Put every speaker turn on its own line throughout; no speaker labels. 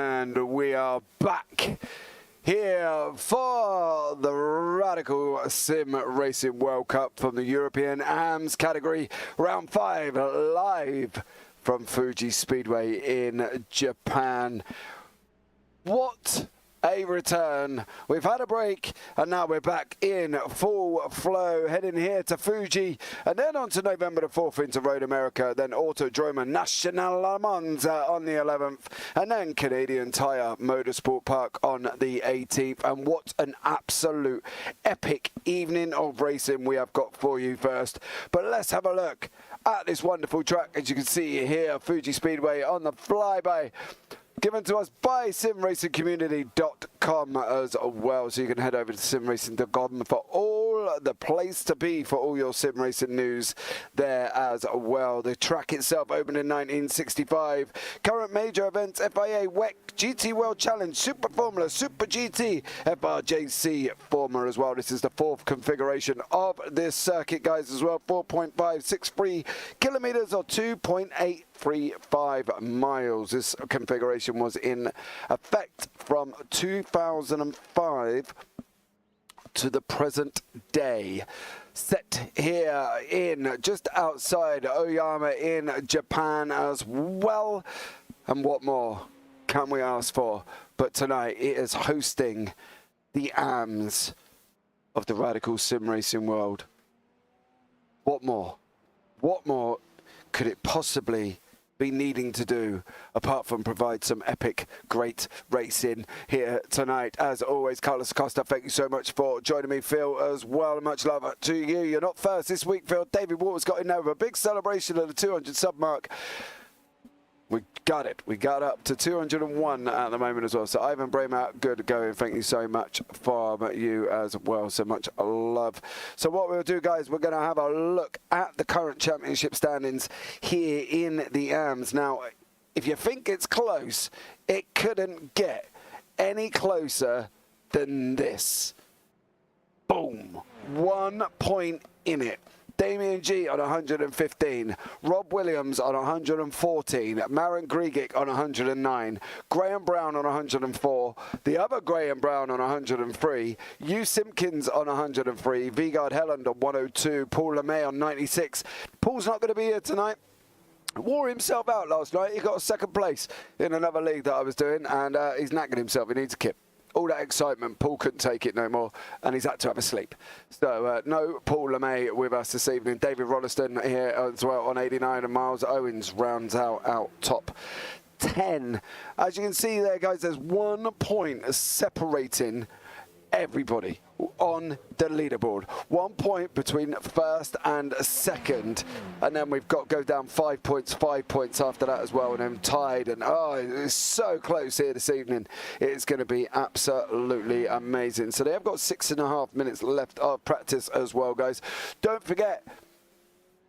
And we are back here for the Radical Sim Racing World Cup from the European AMS category, round 5, live from Fuji Speedway in Japan. What a return. We've had a break and now we're back in full flow, heading here to Fuji and then on to November the 4th into Road America, then Autodrome National Le Mans on the 11th, and then Canadian Tire Motorsport Park on the 18th. And what an absolute epic evening of racing we have got for you first. But let's have a look at this wonderful track, as you can see here, Fuji Speedway on the flyby, given to us by simracingcommunity.com as well. So you can head over to simracing.com for all the place to be for all your sim racing news there as well. The track itself opened in 1965. Current major events: FIA, WEC, GT World Challenge, Super Formula, Super GT, FRJC Formula as well. This is the 4th configuration of this circuit, guys, as well. 4.563 kilometers or 2.835 miles. This configuration was in effect from 2005 to the present day. Set here in just outside Oyama in Japan as well. And what more can we ask for? But tonight it is hosting the AMS of the Radical Sim Racing world. What more? What more could it possibly be needing to do apart from provide some epic, great racing here tonight? As always, Carlos Acosta, thank you so much for joining me. Phil as well, much love to you. You're not first this week, Phil. David Waters got in there with a big celebration of the 200 sub mark. We got it. We got up to 201 at the moment as well. So Ivan Braymout, good going. Thank you so much for you as well. So much love. So what we'll do, guys, we're going to have a look at the current championship standings here in the AMS. Now, if you think it's close, it couldn't get any closer than this. Boom. 1 point in it. Damien G on 115, Rob Williams on 114, Maren Griegic on 109, Graham Brown on 104, the other Graham Brown on 103, Hugh Simpkins on 103, Vigard Helland on 102, Paul LeMay on 96. Paul's not going to be here tonight. Wore himself out last night. He got a 2nd place in another league that I was doing, and he's knackered himself. He needs a kip. All that excitement, Paul couldn't take it no more, and he's had to have a sleep. So no Paul LeMay with us this evening. David Rolliston here as well on 89, and Miles Owens rounds out top 10. As you can see there, guys, there's 1 point separating everybody on the leaderboard. 1 point between first and second, and then we've got go down 5 points after that as well, and then tied. And oh, it's so close here this evening. It's going to be absolutely amazing. So they have got 6.5 minutes left of practice as well, guys. Don't forget,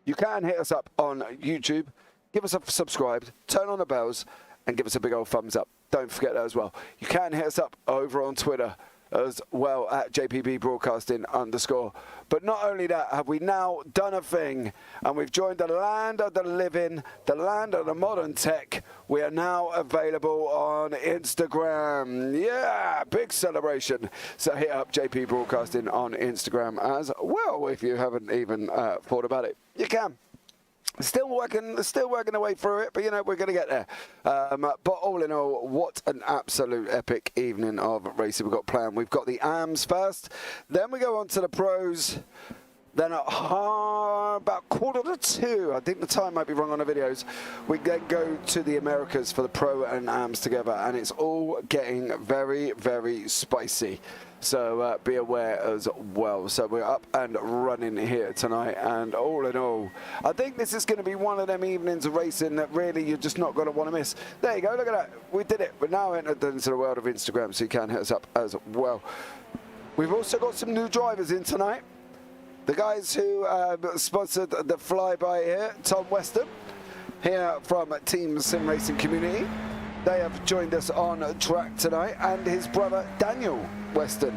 you can hit us up on YouTube, give us a subscribe, turn on the bells, and give us a big old thumbs up. Don't forget that as well. You can hit us up over on Twitter as well at JPBroadcasting _. But not only that, have we now done a thing, and we've joined the land of the living, the land of the modern tech. We are now available on Instagram. Yeah, big celebration. So hit up JP Broadcasting on Instagram as well if you haven't even thought about it. You can. Still working the way through it, but you know, we're going to get there. But all in all, what an absolute epic evening of racing we've got planned. We've got the AMS first, then we go on to the pros, then at about 1:45, I think the time might be wrong on the videos, we then go to the Americas for the pro and AMS together, and it's all getting very, very spicy. So be aware as well. So we're up and running here tonight, and all in all, I think this is going to be one of them evenings of racing that really you're just not going to want to miss. There you go, look at that. We did it. We're now entered into the world of Instagram, so you can hit us up as well. We've also got some new drivers in tonight. The guys who sponsored the flyby here, Tom Weston, here from Team Sim Racing Community. They have joined us on track tonight, and his brother Daniel Weston.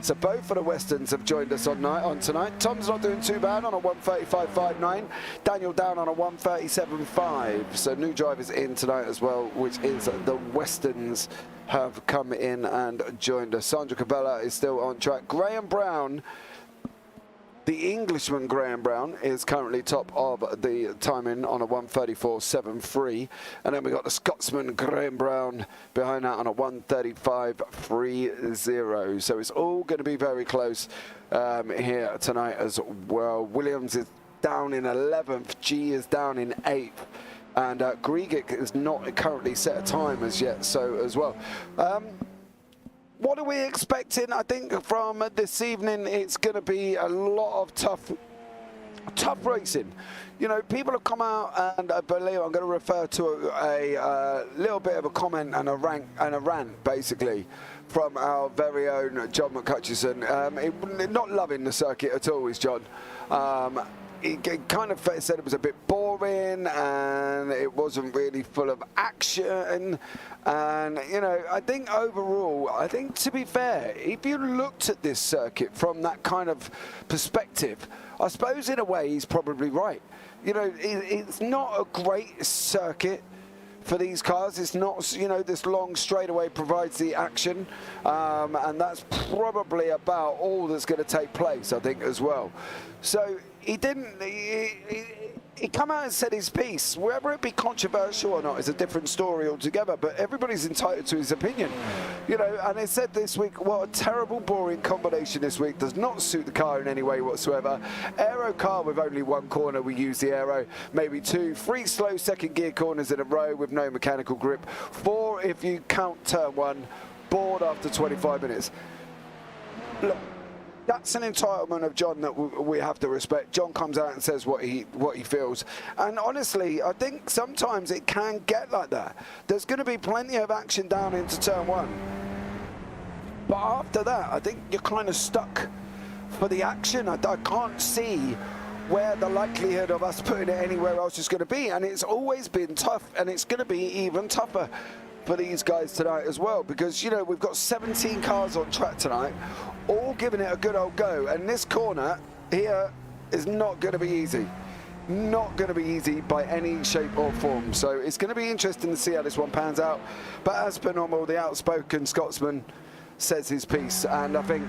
So both of the Westerns have joined us on tonight. Tom's not doing too bad on a 1:35.59. Daniel down on a 1:37.5. So new drivers in tonight as well, which is the Westerns have come in and joined us. Sandra Cabella is still on track. Graham Brown, the Englishman Graham Brown, is currently top of the timing on a 1:34.73. And then we got the Scotsman Graham Brown behind that on a 1:35.30. So it's all going to be very close here tonight as well. Williams is down in 11th. G is down in 8th. And Grigic is not currently set a time as yet, so as well. What are we expecting? I think from this evening, it's going to be a lot of tough racing. You know, people have come out, and I believe I'm going to refer to a little bit of a comment and a rant, basically, from our very own John McCutcheon. Not loving the circuit at all, is John. He kind of said it was a bit boring and it wasn't really full of action. And, you know, I think overall, I think to be fair, if you looked at this circuit from that kind of perspective, I suppose in a way he's probably right. You know, it's not a great circuit for these cars. It's not, you know, this long straightaway provides the action, and that's probably about all that's going to take place, I think, as well. So he come out and said his piece. Whether it be controversial or not is a different story altogether, but everybody's entitled to his opinion. You know, and they said this week, what a terrible, boring combination this week. Does not suit the car in any way whatsoever. Aero car with only one corner, we use the aero. Maybe 2, 3 slow second gear corners in a row with no mechanical grip. 4 if you count turn 1, bored after 25 minutes. Look, that's an entitlement of John that we have to respect. John comes out and says what he feels. And honestly, I think sometimes it can get like that. There's going to be plenty of action down into turn 1. But after that, I think you're kind of stuck for the action. I can't see where the likelihood of us putting it anywhere else is going to be. And it's always been tough, and it's going to be even tougher for these guys tonight as well, because, you know, we've got 17 cars on track tonight, all giving it a good old go, and this corner here is not going to be easy. Not going to be easy by any shape or form. So it's going to be interesting to see how this one pans out. But as per normal, the outspoken Scotsman says his piece, and I think,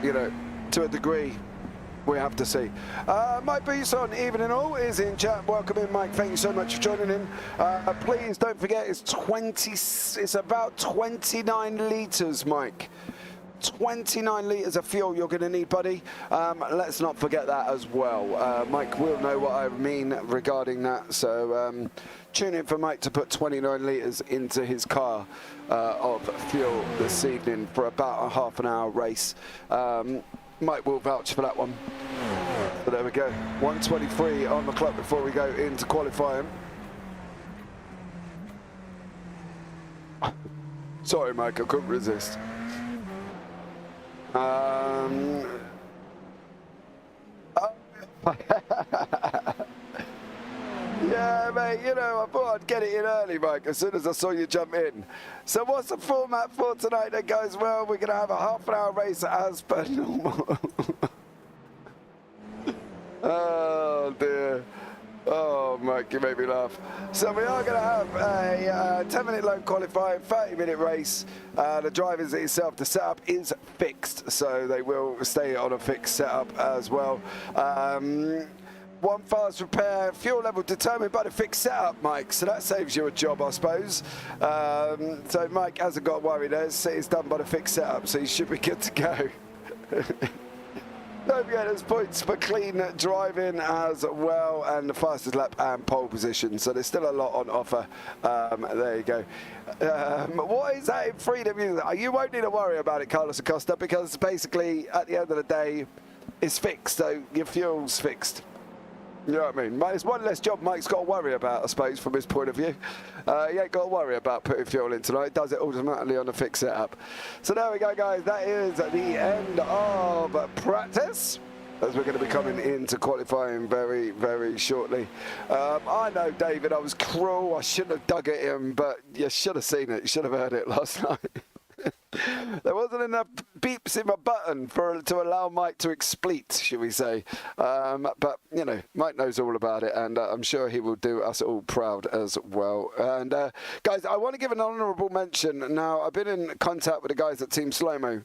you know, to a degree, we have to see. Mike Beeson, evening all, is in chat. Welcome in, Mike. Thank you so much for joining in. Please don't forget, it's about 29 litres, Mike. 29 litres of fuel you're going to need, buddy. Let's not forget that as well. Mike will know what I mean regarding that. So tune in for Mike to put 29 litres into his car of fuel this evening for about a half-an-hour race. Mike will vouch for that one. So there we go. 1:23 on the clock before we go into qualifying. Sorry, Mike, I couldn't resist. Yeah, mate, you know, I thought I'd get it in early, Mike, as soon as I saw you jump in. So what's the format for tonight that goes well? We're going to have a half-an-hour race as per normal. Oh, dear. Oh, Mike, you made me laugh. So we are going to have a 10-minute lone qualifying, 30-minute race. The drivers itself, the setup is fixed, so they will stay on a fixed setup as well. One fast repair, fuel level determined by the fixed setup, Mike. So that saves you a job, I suppose. So Mike hasn't got to worry there. It's done by the fixed setup, so you should be good to go. Don't forget, there's points for clean driving as well, and the fastest lap and pole position. So there's still a lot on offer. There you go. What is that in freedom? You won't need to worry about it, Carlos Acosta, because basically at the end of the day, it's fixed. So your fuel's fixed. You know what I mean? It's one less job Mike's got to worry about, I suppose, from his point of view. He ain't got to worry about putting fuel in tonight. He does it automatically on a fixed setup. So there we go, guys. That is the end of practice, as we're going to be coming into qualifying very, very shortly. I know, David, I was cruel. I shouldn't have dug at him, but you should have seen it. You should have heard it last night. There wasn't enough beeps in my button to allow Mike to expleet, should we say. But, you know, Mike knows all about it, and I'm sure he will do us all proud as well. And, guys, I want to give an honourable mention. Now, I've been in contact with the guys at Team Slow-Mo,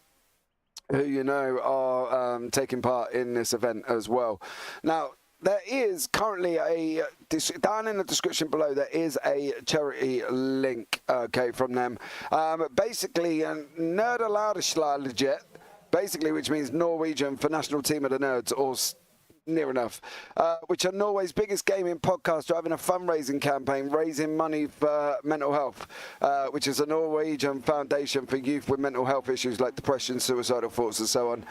who you know are taking part in this event as well. Now, there is currently down in the description below, there is a charity link, okay, from them. Basically, Nerdeladslaget, basically, which means Norwegian for National Team of the Nerds, or near enough, which are Norway's biggest gaming podcast, driving a fundraising campaign raising money for mental health, which is a Norwegian foundation for youth with mental health issues like depression, suicidal thoughts, and so on.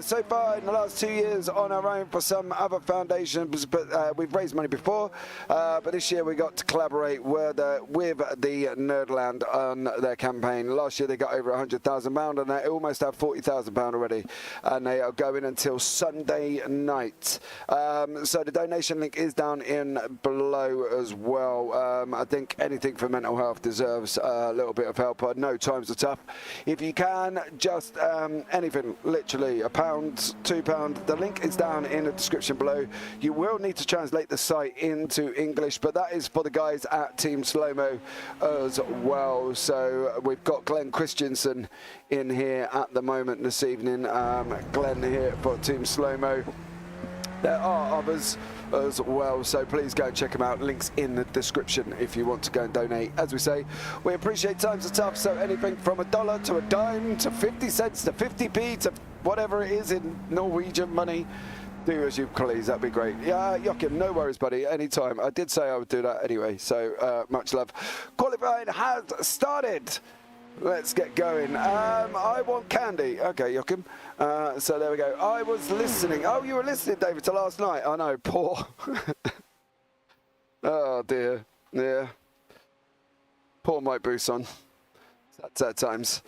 So far in the last 2 years on our own for some other foundations, but we've raised money before, but this year we got to collaborate with the Nerdland on their campaign. Last year they got over £100,000 and they almost have £40,000 already, and they are going until Sunday night. So the donation link is down in below as well. I think anything for mental health deserves a little bit of help. I know times are tough. If you can, just anything, literally £1, £2, the link is down in the description below. You will need to translate the site into English, but that is for the guys at Team Slow-Mo as well. So we've got Glenn Christensen in here at the moment this evening. Glenn here for Team Slow-Mo. There are others as well, so please go and check them out. Links in the description if you want to go and donate. As we say, we appreciate times are tough, so anything from $1 to a dime to 50 cents to 50p to whatever it is in Norwegian money, do as you please. That'd be great. Yeah, Joachim, no worries, buddy. Anytime. I did say I would do that anyway, so much love. Qualifying has started. Let's get going. I want candy. Okay, Joachim. So there we go. I was listening. Oh, you were listening, David, to last night. I know, poor. Oh, dear. Yeah. Poor Mike Bousson. Sad times.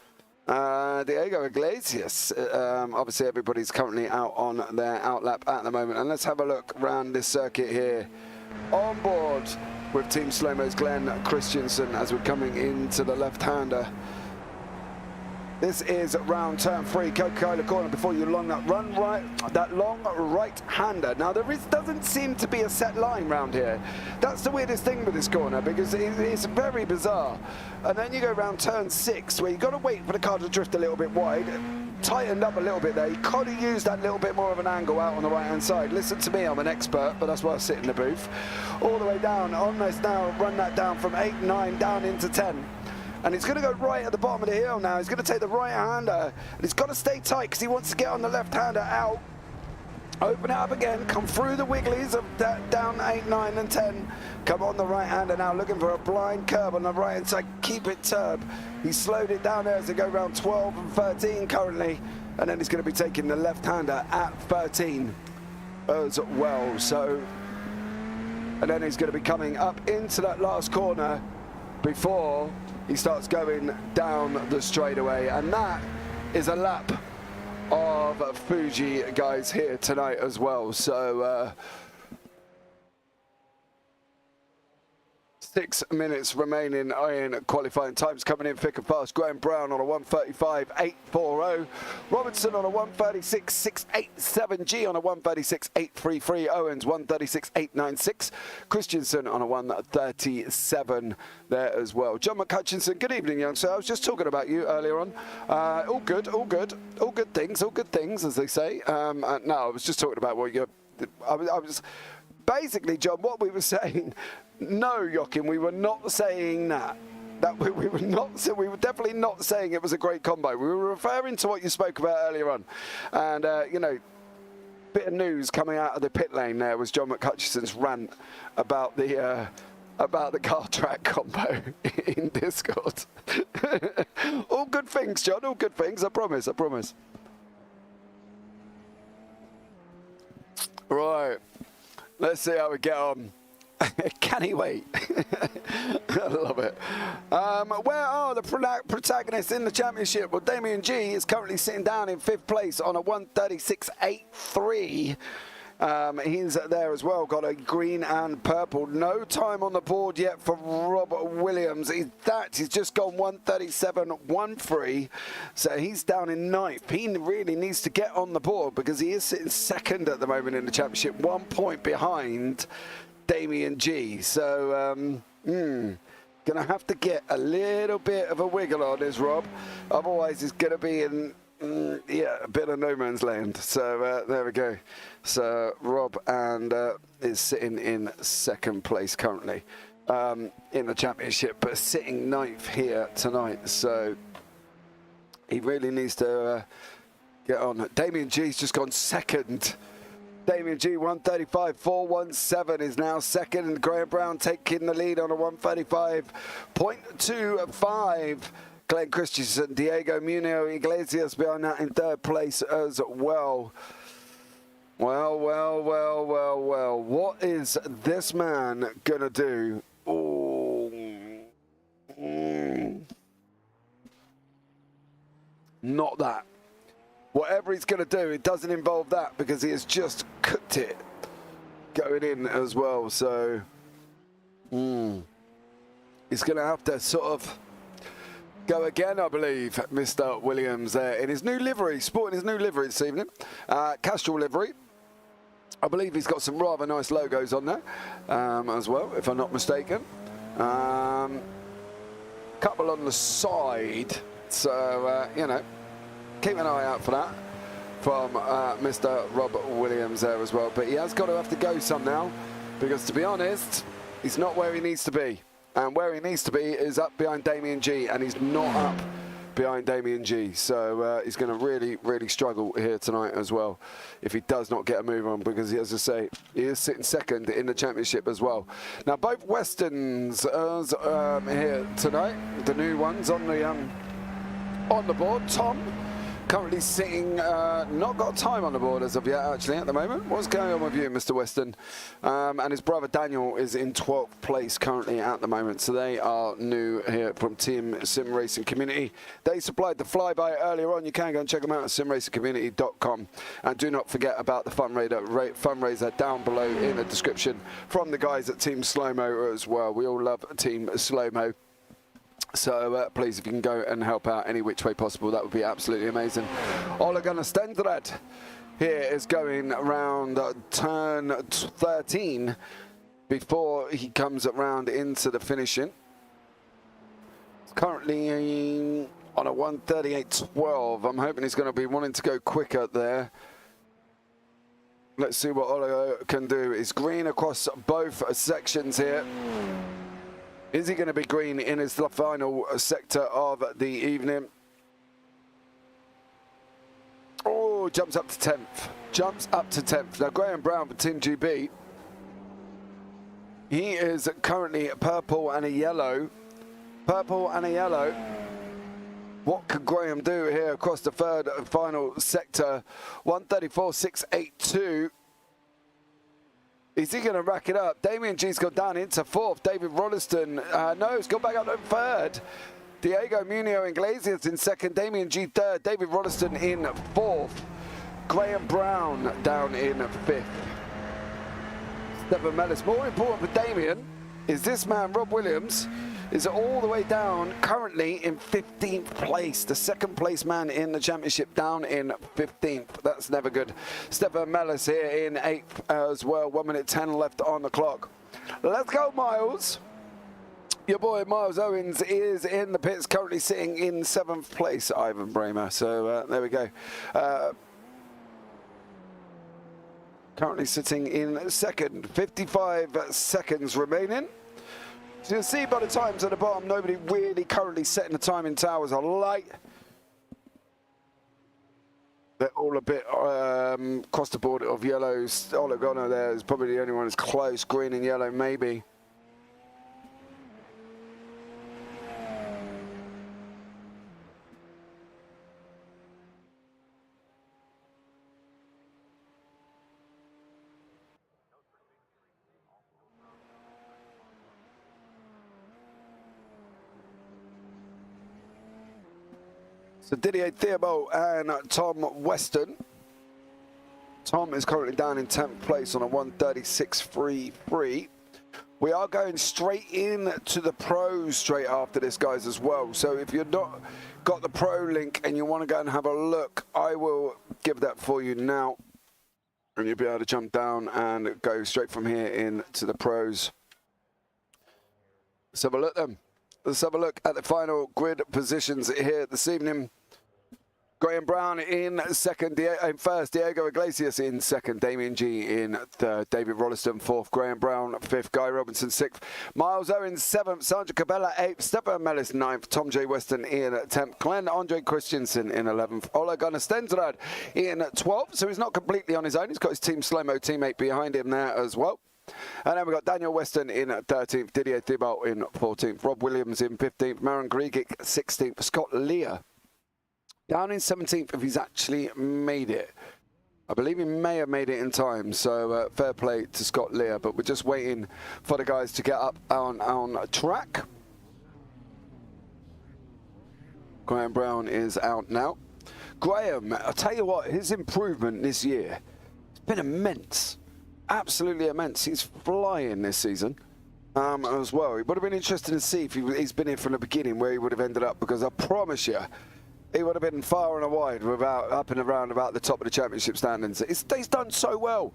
Diego Iglesias. Obviously, everybody's currently out on their outlap at the moment. And let's have a look around this circuit here. On board with Team Slow-Mo's Glenn Christensen as we're coming into the left-hander. This is round turn 3, Coca-Cola corner before you long that run right, that long right-hander. Now there doesn't seem to be a set line round here. That's the weirdest thing with this corner because it's very bizarre. And then you go round turn 6 where you've got to wait for the car to drift a little bit wide. Tightened up a little bit there. You could have used that little bit more of an angle out on the right-hand side. Listen to me, I'm an expert, but that's why I sit in the booth. All the way down, on this now, run that down from 8, 9, down into 10. And he's going to go right at the bottom of the hill now. He's going to take the right-hander. And he's got to stay tight because he wants to get on the left-hander out. Open it up again. Come through the wigglies of that down 8, 9, and 10. Come on the right-hander now, looking for a blind curb on the right-hand side. Keep it turb. He slowed it down there as they go around 12 and 13 currently. And then he's going to be taking the left-hander at 13 as well. So, and then he's going to be coming up into that last corner before he starts going down the straightaway, and that is a lap of Fuji guys here tonight as well. So 6 minutes remaining in qualifying. Times coming in thick and fast. Graham Brown on a 1:35.840. Robinson on a 1:36.687. G on a 1:36.833. Owens 1:36.896. Christensen on a 1:37 there as well. John McCutchinson, good evening, young sir. I was just talking about you earlier on. All good, all good. All good things, as they say. No, I was just talking about what you're... I was basically, John, what we were saying... No, Joachim, we were not saying that. We were definitely not saying it was a great combo. We were referring to what you spoke about earlier on. And, you know, bit of news coming out of the pit lane there was John McCutchison's rant about the car track combo in Discord. All good things, John, all good things, I promise. Right, let's see how we get on. Can he wait? I love it. Where are the protagonists in the championship? Well, Damien G is currently sitting down in 5th place on a 1:36.83. He's there as well, got a green and purple. No time on the board yet for Rob Williams. He's just gone 137.13, so he's down in ninth. He really needs to get on the board because he is sitting second at the moment in the championship, 1 point behind Damien G. So, gonna have to get a little bit of a wiggle on this, Rob. Otherwise, it's gonna be in yeah, a bit of no man's land. So there we go. So Rob is sitting in second place currently in the championship, but sitting ninth here tonight. So he really needs to get on. Damien G's just gone second. Damien G 135.417 is now second, and Graham Brown taking the lead on a 135.25. Glenn Christensen, Diego Munio Iglesias behind that in third place as well. Well. What is this man gonna do? Oh. Not that. Whatever he's gonna do, it doesn't involve that because he has just cooked it going in as well. So he's gonna have to sort of go again, I believe, Mr. Williams there in his new livery, sporting his new livery this evening. Castrol livery. I believe he's got some rather nice logos on there as well, if I'm not mistaken. Couple on the side, so, you know, keep an eye out for that from Mr. Rob Williams there as well. But he has got to have to go some now because, to be honest, he's not where he needs to be. And where he needs to be is up behind Damien G, and he's not up behind Damien G. So he's going to really struggle here tonight as well if he does not get a move on, because, as I say, he is sitting second in the championship as well. Now, both Westerns here tonight, the new ones on the board. Tom currently sitting, not got time on the board as of yet, actually, at the moment. What's going on with you, Mr. Weston? And his brother Daniel is in 12th place currently at the moment. So they are new here from Team Simracing Community. They supplied the flyby earlier on. You can go and check them out at simracingcommunity.com. And do not forget about the fundraiser down below in the description from the guys at Team Slowmo as well. We all love Team Slowmo. So please, if you can go and help out any which way possible, that would be absolutely amazing. Ole Gunnar Stendred here is going around turn 13 before he comes around into the finishing. It's currently on a 138.12. I'm hoping he's going to be wanting to go quicker there. Let's see what Ole can do. It's green across both sections here. Is he going to be green in his final sector of the evening? Oh, jumps up to 10th. Jumps up to 10th. Now, Graham Brown for Team GB. He is currently purple and a yellow. Purple and a yellow. What can Graham do here across the third and final sector? 134.682. Is he going to rack it up? Damien G's gone down into fourth. David Rolleston, no, he's gone back up to third. Diego Munio Iglesias in second. Damien G third. David Rolleston in fourth. Graham Brown down in fifth. Stephen Mellis. More important for Damien is this man, Rob Williams, is all the way down currently in 15th place. The second place man in the championship down in 15th. That's never good. Stephen Mellis here in 8th as well. 1 minute 10 left on the clock. Let's go, Miles. Your boy Miles Owens is in the pits, currently sitting in 7th place, Ivan Bramer. So there we go. Currently sitting in second. 55 seconds remaining. So you'll see by the times at the bottom, nobody really currently setting the time in towers are light. They're all a bit across the board of yellows. Ole Gunnar there is probably the only one that's close. Green and yellow, maybe. So Didier Theobald and Tom Weston Tom is currently down in 10th place on a 1:36.33. We are going straight in to the pros straight after this, guys, as well. So if you've not got the pro link and you want to go and have a look, I will give that for you now. And you'll be able to jump down and go straight from here into the pros. Let's have a look then. Let's have a look at the final grid positions here this evening. Graham Brown in second, in first, Diego Iglesias in second, Damien G in third, David Rolliston fourth, Graham Brown fifth, Guy Robinson sixth, Miles Owens seventh, Sandra Cabela eighth, Stefan Mellis ninth, Tom J. Weston in 10th, Glenn Andre Christensen in 11th, Ola Gunnar Stenstrad in 12th, so he's not completely on his own, he's got his Team Slow-Mo teammate behind him there as well. And then we've got Daniel Weston in 13th, Didier Thibault in 14th, Rob Williams in 15th, Maron Grigic 16th, Scott Lear down in 17th if he's actually made it. I believe he may have made it in time, so fair play to Scott Lear, but we're just waiting for the guys to get up on track. Graham Brown is out now. Graham, I'll tell you what, his improvement this year has been immense. Absolutely immense. He's flying this season as well. It would have been interesting to see if he's been here from the beginning where he would have ended up, because I promise you, he would have been far and wide without up and around about the top of the championship standings. He's done so well,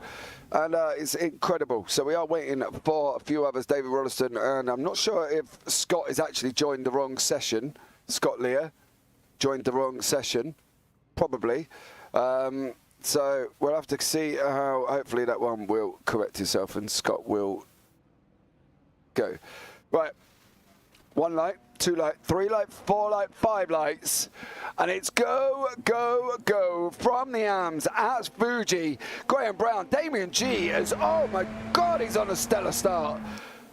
and it's incredible. So we are waiting for a few others. David Rolliston, and I'm not sure if Scott has actually joined the wrong session. Scott Lear joined the wrong session, probably. So we'll have to see how. Hopefully that one will correct itself, and Scott will go. Right. 1 light, 2 light, 3 light, 4 light, 5 lights. And it's go, go, go from the arms at Fuji. Graham Brown, Damien G is, oh my God, he's on a stellar start.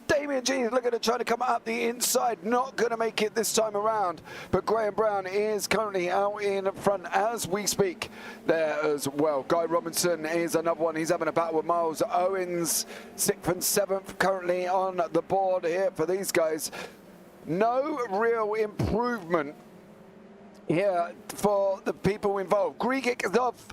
Damien G is looking at trying to come up the inside, not going to make it this time around. But Graham Brown is currently out in front as we speak there as well. Guy Robinson is another one. He's having a battle with Miles Owens, 6th and 7th currently on the board here for these guys. No real improvement here for the people involved. Grigic is off.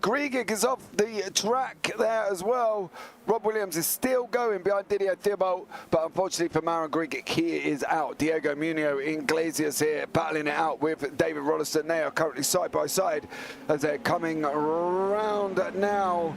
Grigic is off the track there as well. Rob Williams is still going behind Didier Thibault, but unfortunately for Maron Grigic, he is out. Diego Munio Iglesias here battling it out with David Rolliston. They are currently side by side as they're coming around now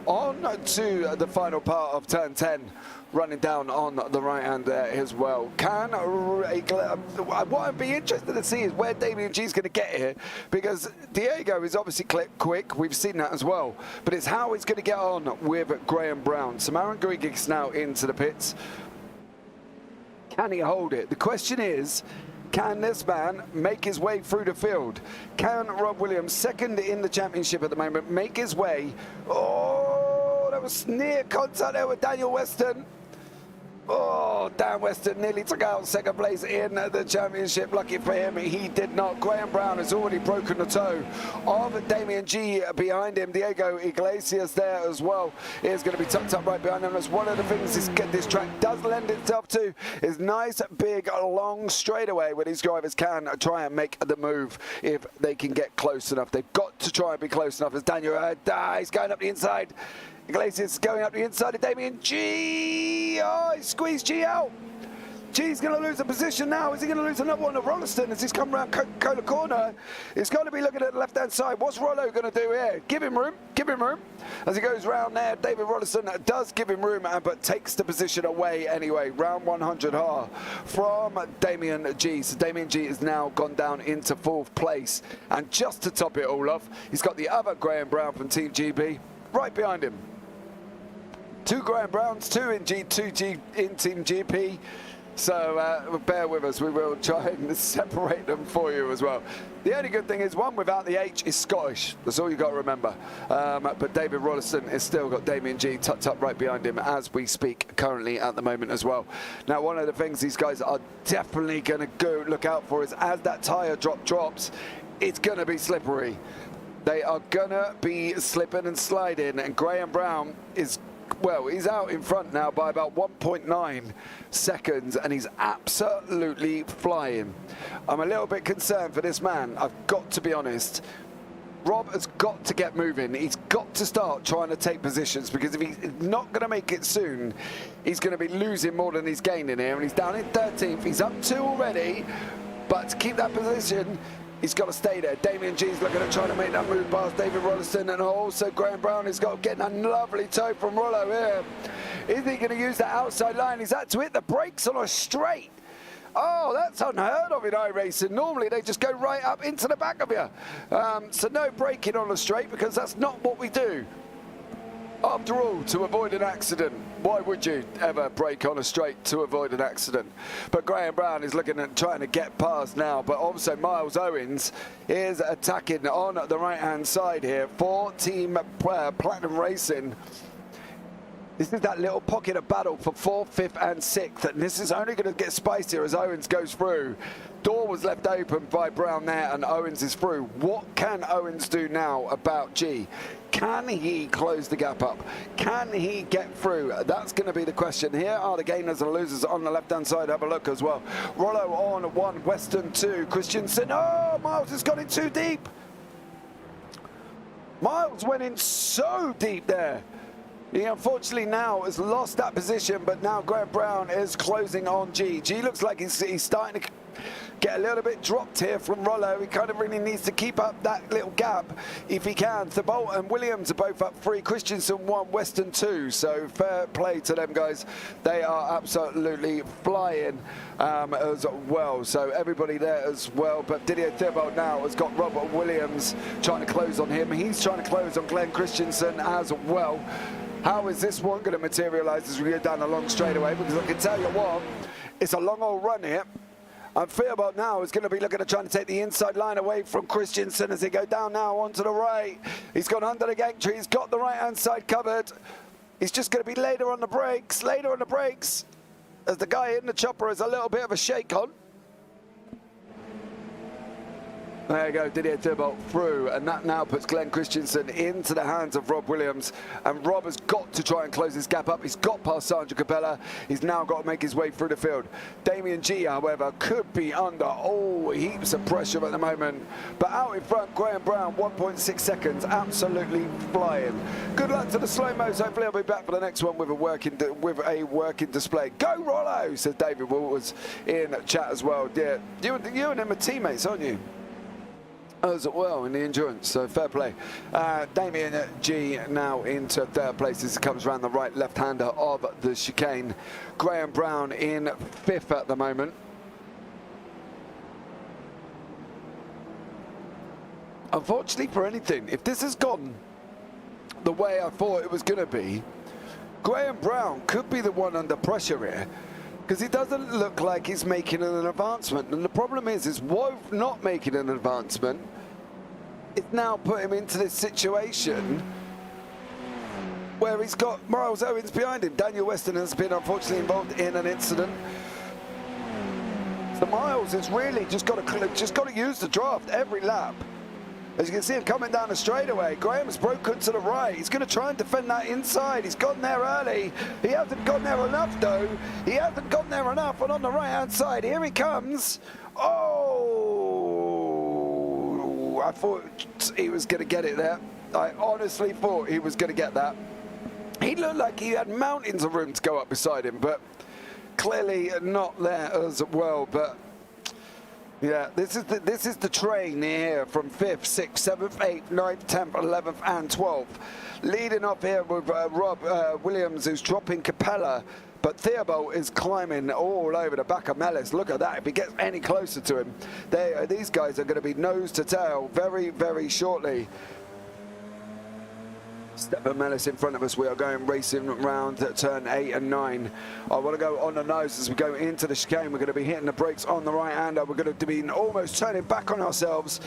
on to the final part of turn 10, running down on the right hand there as well. What I'd be interested to see is where Damien G is going to get here, because Diego is obviously quick, we've seen that as well, but it's how he's going to get on with Graham Brown. So Maron Grigic's now into the pits. Can he hold it? The question is, can this man make his way through the field? Can Rob Williams, second in the championship at the moment, make his way? Oh, there was near contact there with Daniel Weston. Oh, Dan Weston nearly took out second place in the championship. Lucky for him, he did not. Graham Brown has already broken the toe of Damien G behind him. Diego Iglesias there as well is going to be tucked up right behind him. That's one of the things this track does lend itself to, is nice, big, long straightaway where these drivers can try and make the move if they can get close enough. They've got to try and be close enough. As Daniel, he's going up the inside. Iglesias going up the inside of Damien G. Oh, he squeezed G out. G's going to lose a position now. Is he going to lose another one to Rolliston as he's come around Coca corner? He's got to be looking at the left-hand side. What's Rollo going to do here? Give him room. Give him room. As he goes round there, David Rolliston does give him room, but takes the position away anyway. Round 100 from Damien G. So Damien G has now gone down into 4th place. And just to top it all off, he's got the other Graham Brown from Team GB right behind him. 2 Graham Browns, 2 in Team GP. So bear with us, we will try and separate them for you as well. The only good thing is one without the H is Scottish. That's all you got to remember. But David Rolliston has still got Damien G tucked up right behind him as we speak currently at the moment as well. Now, one of the things these guys are definitely going to go look out for is as that tyre drops, it's going to be slippery. They are going to be slipping and sliding, and Graham Brown is, well, he's out in front now by about 1.9 seconds, and he's absolutely flying. I'm a little bit concerned for this man, I've got to be honest. Rob has got to get moving. He's got to start trying to take positions, because if he's not going to make it soon, he's going to be losing more than he's gaining here. And he's down in 13th. He's up 2 already. But to keep that position, he's got to stay there. Damien G's looking at trying to make that move past David Rolleston, and also Graham Brown has got getting a lovely toe from Rollo here. Is he going to use that outside line? He's had to hit the brakes on a straight. Oh, that's unheard of in iRacing. Normally they just go right up into the back of you. So no braking on a straight, because that's not what we do. After all, to avoid an accident. Why would you ever brake on a straight to avoid an accident? But Graham Brown is looking at trying to get past now. But also Miles Owens is attacking on the right-hand side here for Team Platinum Racing. This is that little pocket of battle for 4th, 5th and 6th, and this is only going to get spicier as Owens goes through. Door was left open by Brown there, and Owens is through. What can Owens do now about G? Can he close the gap up? Can he get through? That's going to be the question. Here are the gainers and losers on the left-hand side. Have a look as well. Rollo on 1, Weston 2, Christensen. Oh, Miles has gone in too deep. Miles went in so deep there. He unfortunately now has lost that position, but now Graham Brown is closing on G. G looks like he's starting to get a little bit dropped here from Rollo. He kind of really needs to keep up that little gap if he can. Thibault and Williams are both up 3, Christensen 1, Weston 2. So fair play to them guys. They are absolutely flying as well. So everybody there as well. But Didier Thibault now has got Robert Williams trying to close on him. He's trying to close on Glenn Christensen as well. How is this one going to materialise as we go down a long straightaway? Because I can tell you what, it's a long old run here. And Theobald now is going to be looking at trying to take the inside line away from Christensen as they go down now onto the right. He's gone under the gate tree. He's got the right-hand side covered. He's just going to be later on the brakes, as the guy in the chopper has a little bit of a shake on. There you go, Didier Thibault through, and that now puts Glenn Christensen into the hands of Rob Williams, and Rob has got to try and close his gap up. He's got past Sandro Capella. He's now got to make his way through the field. Damien G, however, could be under heaps of pressure at the moment, but out in front, Graham Brown, 1.6 seconds, absolutely flying. Good luck to the slow-mos. Hopefully I'll be back for the next one with a working display. Go Rollo, says David Walters in chat as well. Yeah, you and him are teammates, aren't you? As well in the endurance, so fair play. Damien G now into 3rd place as he comes around the right left-hander of the chicane. Graham Brown in 5th at the moment. Unfortunately for anything, if this has gone the way I thought it was going to be, Graham Brown could be the one under pressure here, because he doesn't look like he's making an advancement. And the problem is Woe not making an advancement, it's now put him into this situation where he's got Miles Owens behind him. Daniel Weston has been unfortunately involved in an incident. So Miles has really just got to use the draft every lap. As you can see him coming down the straightaway, Graham's broken to the right. He's going to try and defend that inside. He's gone there early. He hasn't gone there enough, though. He hasn't gone there enough. And on the right-hand side, here he comes. Oh, I thought he was going to get it there. I honestly thought he was going to get that. He looked like he had mountains of room to go up beside him, but clearly not there as well. But yeah, this is the train here from 5th, 6th, 7th, 8th, 9th, 10th, 11th and 12th. Leading up here with Rob Williams, who's dropping Capella, but Theobald is climbing all over the back of Mellis. Look at that. If he gets any closer to him, these guys are going to be nose to tail very, very shortly. Stephen Mellis in front of us. We are going racing round at turn 8 and 9. I want to go on the nose as we go into the chicane. We're going to be hitting the brakes on the right hander. We're going to be almost turning back on ourselves.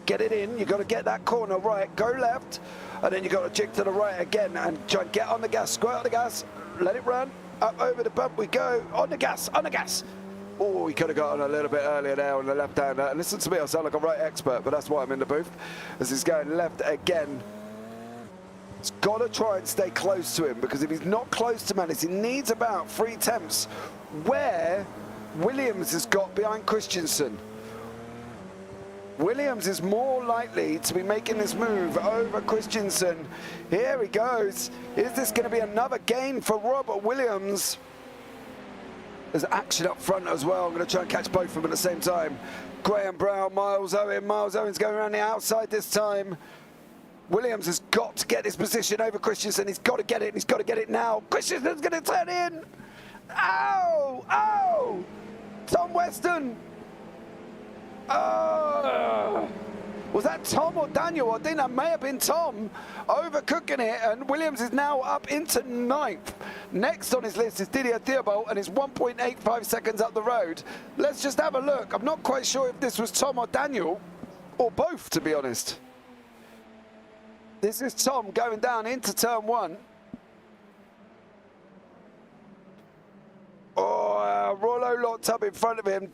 Get it in. You've got to get that corner right. Go left. And then you've got to jig to the right again and try and get on the gas. Squirt on the gas. Let it run. Up over the bump we go. On the gas. On the gas. Oh, he could have got on a little bit earlier there on the left hander. And listen to me. I sound like a right expert, but that's why I'm in the booth. As he's going left again. He's got to try and stay close to him, because if he's not close to Mellis, he needs about 3/10 where Williams has got behind Christensen. Williams is more likely to be making this move over Christensen. Here he goes. Is this going to be another gain for Robert Williams? There's action up front as well. I'm going to try and catch both of them at the same time. Graham Brown, Miles Owen. Miles Owen's going around the outside this time. Williams has got to get this position over Christensen. He's got to get it, and he's got to get it now. Christensen's going to turn in. Ow! Ow! Tom Weston. Was that Tom or Daniel? I think that may have been Tom overcooking it, and Williams is now up into 9th. Next on his list is Didier Theobald, and it's 1.85 seconds up the road. Let's just have a look. I'm not quite sure if this was Tom or Daniel, or both, to be honest. This is Tom going down into turn 1. Oh, Rollo locked up in front of him.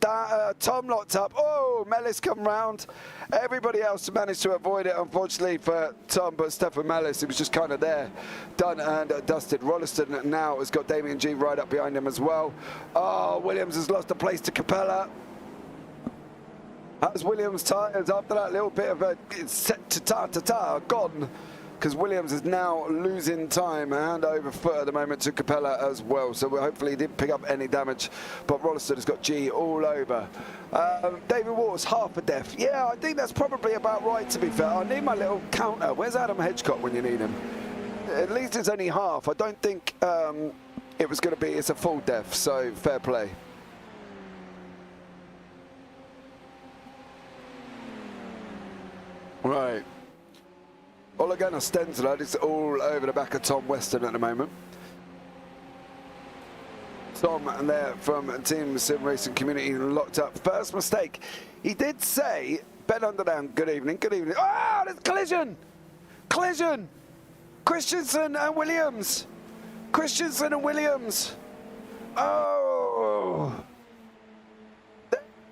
Tom locked up. Oh, Mellis come round. Everybody else managed to avoid it, unfortunately, for Tom, but Stefan Mellis, he was just kind of there, done and dusted. Rolliston now has got Damien G right up behind him as well. Oh, Williams has lost the place to Capella. As Williams tires after that little bit of a set to gone, because Williams is now losing time and over foot at the moment to Capella as well. So hopefully he didn't pick up any damage, but Rolliston has got G all over. David Waters, half a death. Yeah, I think that's probably about right, to be fair. I need my little counter. Where's Adam Hedgecott when you need him? At least it's only half. I don't think it was going to be, it's a full death, so fair play. Right. Ole Gunnar Stensler is all over the back of Tom Weston at the moment. Tom there from Team Simracing Community locked up. First mistake. He did say, Ben Underdown, good evening, good evening. Oh, there's collision! Collision! Christensen and Williams. Christensen and Williams. Oh!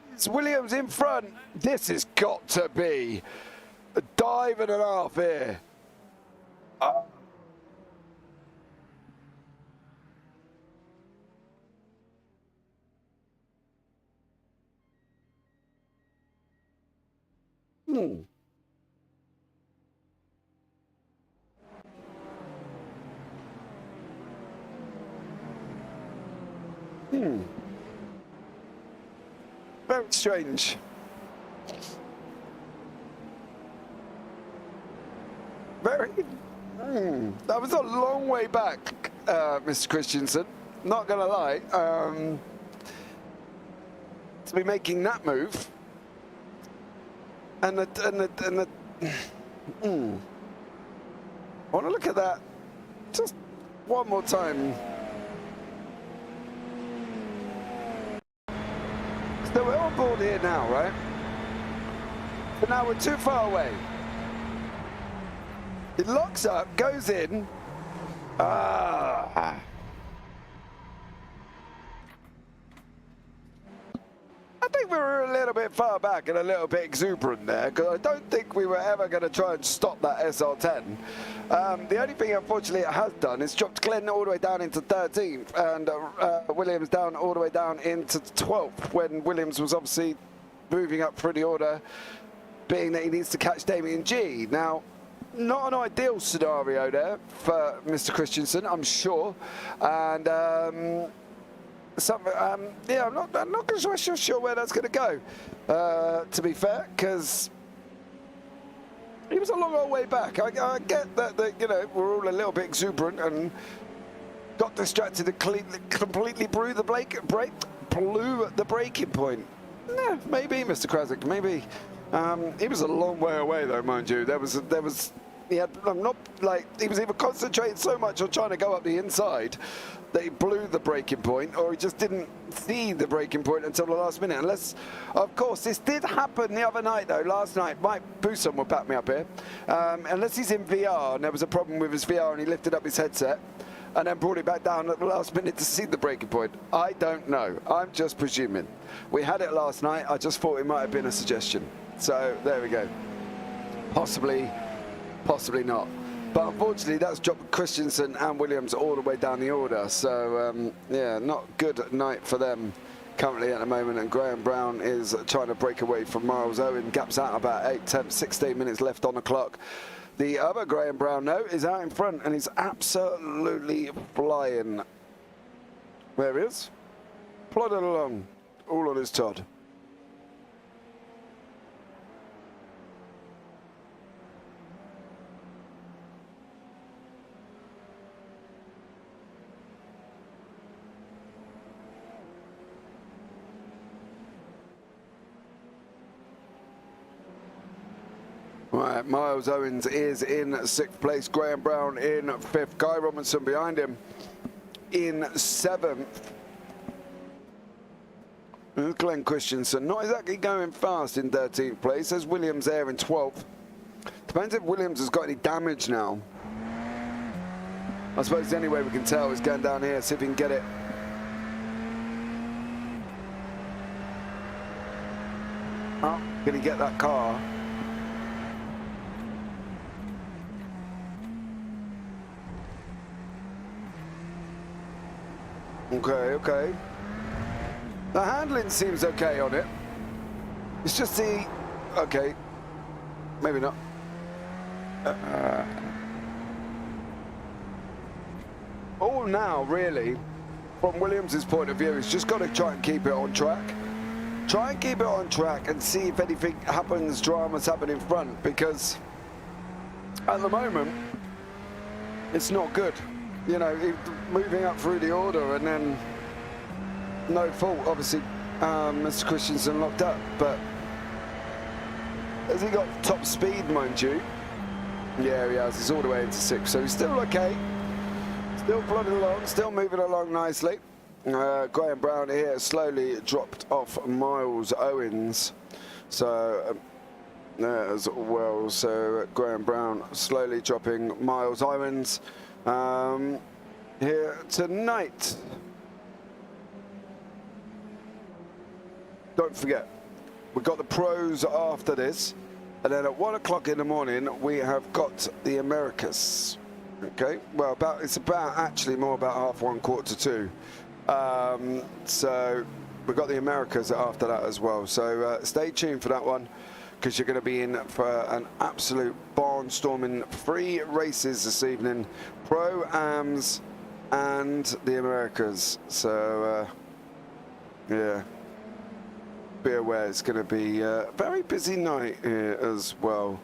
There's Williams in front. This has got to be a dive and a half here. Oh. Very strange. Very. That was a long way back, Mr. Christensen. Not gonna lie. To be making that move, and the. I want to look at that just one more time. So we're on board here now, right? But now we're too far away. It locks up, goes in. I think we were a little bit far back and a little bit exuberant there, because I don't think we were ever going to try and stop that SR10. The only thing, unfortunately, it has done is dropped Glenn all the way down into 13th and Williams down all the way down into 12th, when Williams was obviously moving up through the order, being that he needs to catch Damien G. Now, not an ideal scenario there for Mr. Christensen, I'm sure, and yeah, I'm not sure where that's going to go. To be fair, because he was a long old way back. I get that you know, we're all a little bit exuberant and got distracted and completely blew the breaking point. Yeah, maybe, Mr. Krasick, maybe. He was a long way away, though, mind you. There was. He had. I'm not like he was either concentrating so much on trying to go up the inside that he blew the breaking point, or he just didn't see the breaking point until the last minute. Unless, of course, this did happen the other night, though. Last night, Mike Bousson will back me up here. Unless he's in VR and there was a problem with his VR and he lifted up his headset and then brought it back down at the last minute to see the breaking point. I don't know. I'm just presuming. We had it last night. I just thought it might have been a suggestion. So there we go. Possibly not. But unfortunately, that's dropped Christensen and Williams all the way down the order. So yeah, not good night for them currently at the moment, and Graham Brown is trying to break away from Miles Owen. Gaps out about 8 tenths, 16 minutes left on the clock. The other Graham Brown, though, is out in front and he's absolutely flying. There he is, plodding along, all on his Todd. Right, Miles Owens is in 6th place, Graham Brown in 5th, Guy Robinson behind him in 7th. And Glenn Christensen not exactly going fast in 13th place. There's Williams there in 12th. Depends if Williams has got any damage now. I suppose the only way we can tell is going down here, see if he can get it. Oh, can he get that car? Okay. The handling seems okay on it. It's just the... Okay. Maybe not. All now, really, from Williams' point of view, he's just got to try and keep it on track. Try and keep it on track and see if anything happens, dramas happen in front, because at the moment, it's not good. You know, moving up through the order and then no fault, obviously, Mr. Christensen locked up, but has he got top speed, mind you? Yeah, he has. He's all the way into 6th, so he's still okay. Still plodding along, still moving along nicely. Graham Brown here slowly dropped off Miles Owens, so there as well. So Graham Brown slowly dropping Miles Owens. Here tonight. Don't forget, we've got the pros after this, and then at 1 o'clock in the morning we have got the Americas. Okay, well, it's about actually more about 1:30, 1:45. So we've got the Americas after that as well. So stay tuned for that one, because you're going to be in for an absolute barnstorming 3 races this evening, Pro-Ams and the Americas. So yeah, be aware it's going to be a very busy night here as well.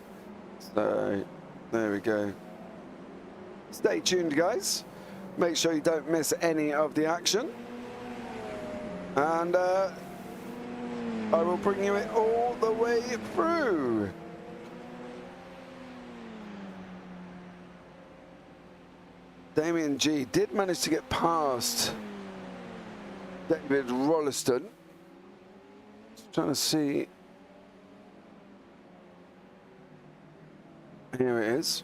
So there we go. Stay tuned, guys. Make sure you don't miss any of the action, and I will bring you it all the way through. Damien G did manage to get past David Rolliston. Just trying to see. Here it is.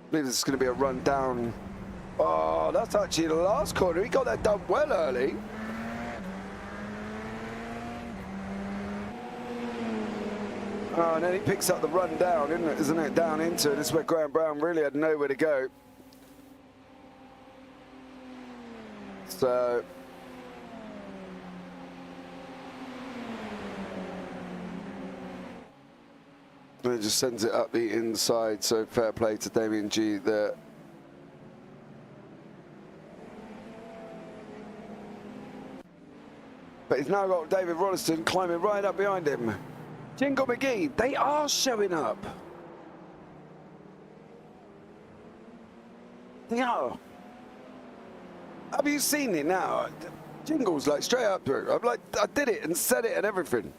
I believe this is going to be a run down. Oh, that's actually the last corner. He got that done well early. Oh, and then he picks up the run down, isn't it? Down into it. This is where Graham Brown really had nowhere to go. So and it just sends it up the inside. So fair play to Damien G there. But he's now got David Rolliston climbing right up behind him. Jingle McGee, they are showing up. They are. Have you seen it now? Jingle's like straight up through. I'm like, I did it and said it and everything.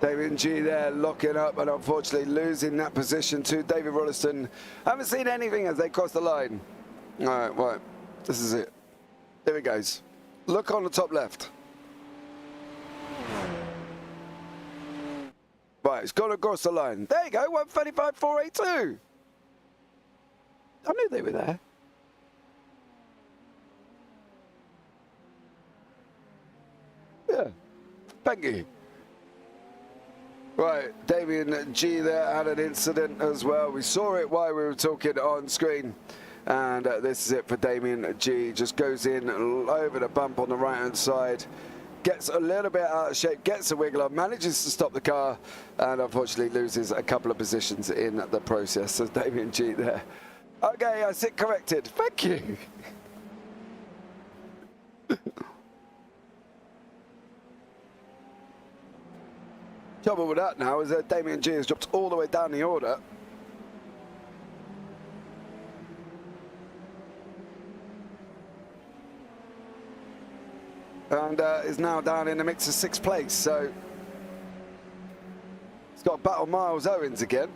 Damien G there locking up and unfortunately losing that position to David Rolliston. Haven't seen anything as they cross the line. All right, this is it. Here it goes. Look on the top left. Right, it's gone across the line. There you go, 1:35.482. I knew they were there. Yeah, thank you. Right, Damien G there had an incident as well. We saw it while we were talking on screen. And this is it for Damien G. Just goes in over the bump on the right-hand side. Gets a little bit out of shape, gets a wiggler, manages to stop the car, and unfortunately loses a couple of positions in the process. So Damien G there. Okay, I sit corrected. Thank you. Trouble with that now is that Damien G has dropped all the way down the order. And is now down in the mix of 6th place, so he's got to battle Miles Owens again.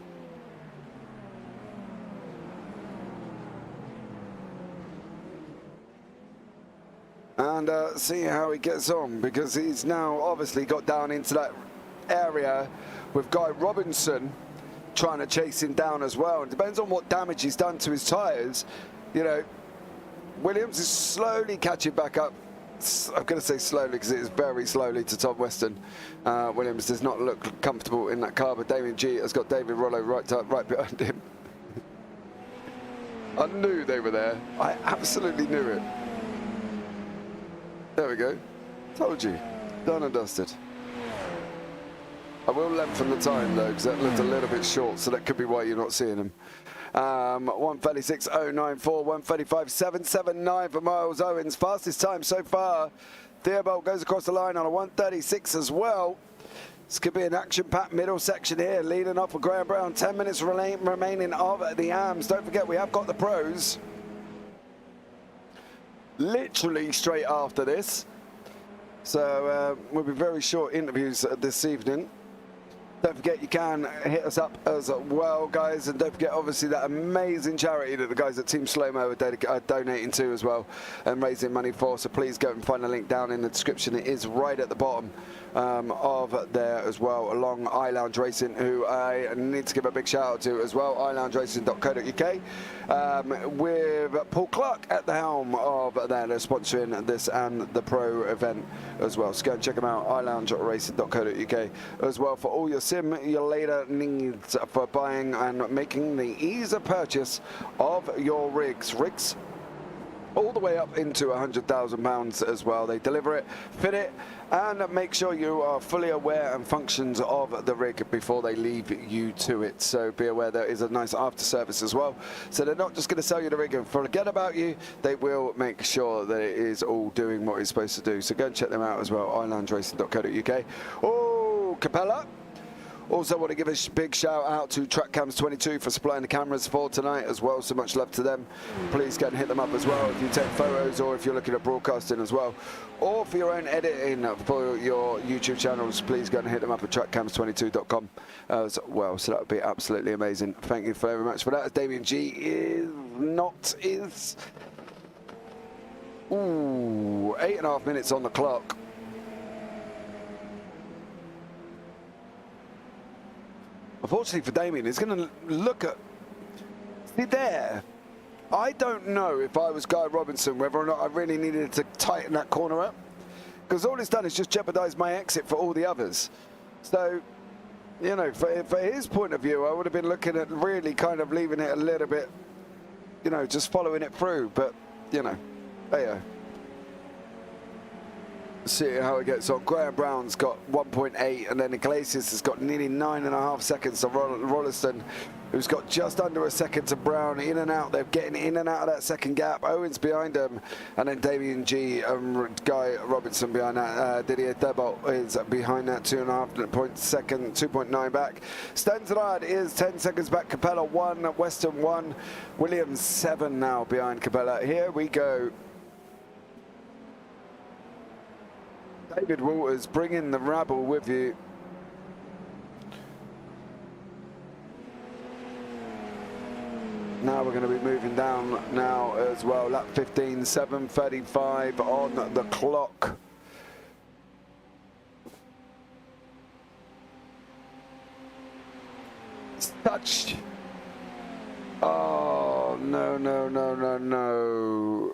And see how he gets on, because he's now obviously got down into that area with Guy Robinson trying to chase him down as well. It depends on what damage he's done to his tyres. You know, Williams is slowly catching back up. I'm going to say slowly because it is very slowly to Tom Weston. Williams does not look comfortable in that car, but Damien G has got David Rollo right behind him. I knew they were there. I absolutely knew it. There we go. Told you. Done and dusted. I will lengthen the time though, because that looked a little bit short, so that could be why you're not seeing him. 1:36.094, 1:35.779 for Miles Owens. Fastest time so far. Theobald goes across the line on a 1:36 as well. This could be an action-packed middle section here, leading off with Graham Brown. 10 minutes remaining of the AMs. Don't forget, we have got the pros literally straight after this. So we'll be very short interviews this evening. Don't forget, you can hit us up as well, guys. And don't forget, obviously, that amazing charity that the guys at Team Slow-Mo are donating to as well and raising money for. So please go and find the link down in the description. It is right at the bottom of there as well, along iLounge Racing, who I need to give a big shout out to as well, iLoungeRacing.co.uk, with Paul Clark at the helm of that. They're sponsoring this and the pro event as well. So go and check them out, iLoungeRacing.co.uk as well, for all your simulator needs for buying and making the ease of purchase of your rigs all the way up into £100,000 as well. They deliver it, fit it, and make sure you are fully aware and functions of the rig before they leave you to it. So be aware there is a nice after service as well. So they're not just going to sell you the rig and forget about you. They will make sure that it is all doing what it's supposed to do. So go and check them out as well, iLoungeRacing.co.uk. Oh, Capella. Also want to give a big shout out to TrackCams22 for supplying the cameras for tonight as well. So much love to them. Please go and hit them up as well if you take photos or if you're looking at broadcasting as well. Or for your own editing for your YouTube channels, please go and hit them up at trackcams22.com as well. So that would be absolutely amazing. Thank you very much for that. Damien G is not... Ooh, 8.5 minutes on the clock. Unfortunately for Damien, he's going to look at... See there, I don't know if I was Guy Robinson whether or not I really needed to tighten that corner up, because all it's done is just jeopardise my exit for all the others. So, you know, for his point of view, I would have been looking at really kind of leaving it a little bit, you know, just following it through. But, you know, there you go. See how it gets on. Graham Brown's got 1.8, and then Iglesias has got nearly 9.5 seconds to Rolliston, who's got just under a second to Brown. In and out, they're getting in and out of that second gap. Owens behind them, and then Damien G, Guy Robinson behind that. Didier Thebolt is behind that, 2.9 back. Stenzenard is 10 seconds back. Capella 1, Weston 1, Williams 7 now behind Capella. Here we go. David Walters bringing the rabble with you. Now we're going to be moving down now as well. Lap 15, 7:35 on the clock. Touch. Oh, no, no, no, no, no.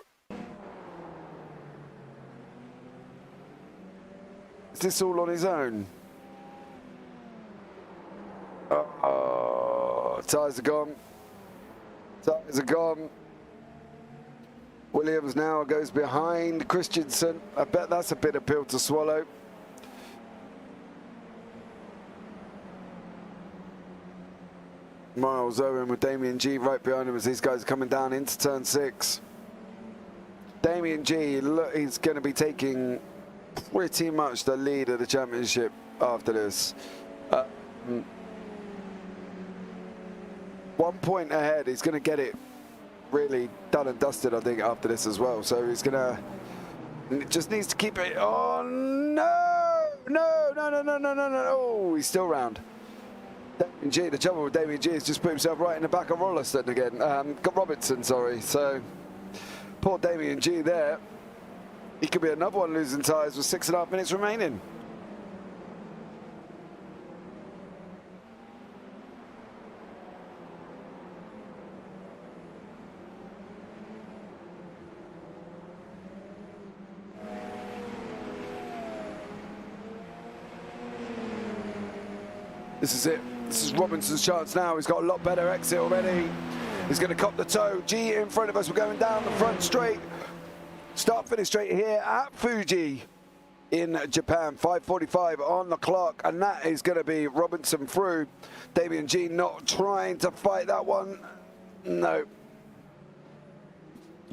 Is this all on his own? Oh, tyres are gone. Tyres are gone. Williams now goes behind Christensen. I bet that's a bitter pill to swallow. Miles Owen with Damien G right behind him as these guys are coming down into turn 6. Damien G, look, he's going to be taking pretty much the lead of the championship after this. 1 point ahead. He's going to get it really done and dusted, I think, after this as well. So he's going to just needs to keep it. Oh no! No! No! No! No! No! No! No! Oh, he's still round. Damien G, the trouble with Damien G is just put himself right in the back of Rolliston again. Got Robertson, sorry. So poor Damien G there. He could be another one losing tyres with 6.5 minutes remaining. This is it. This is Robinson's chance now. He's got a lot better exit already. He's going to cop the toe. G in front of us. We're going down the front straight. Start-finish straight here at Fuji in Japan. 5:45 on the clock. And that is going to be Robinson through. Damien G not trying to fight that one. No.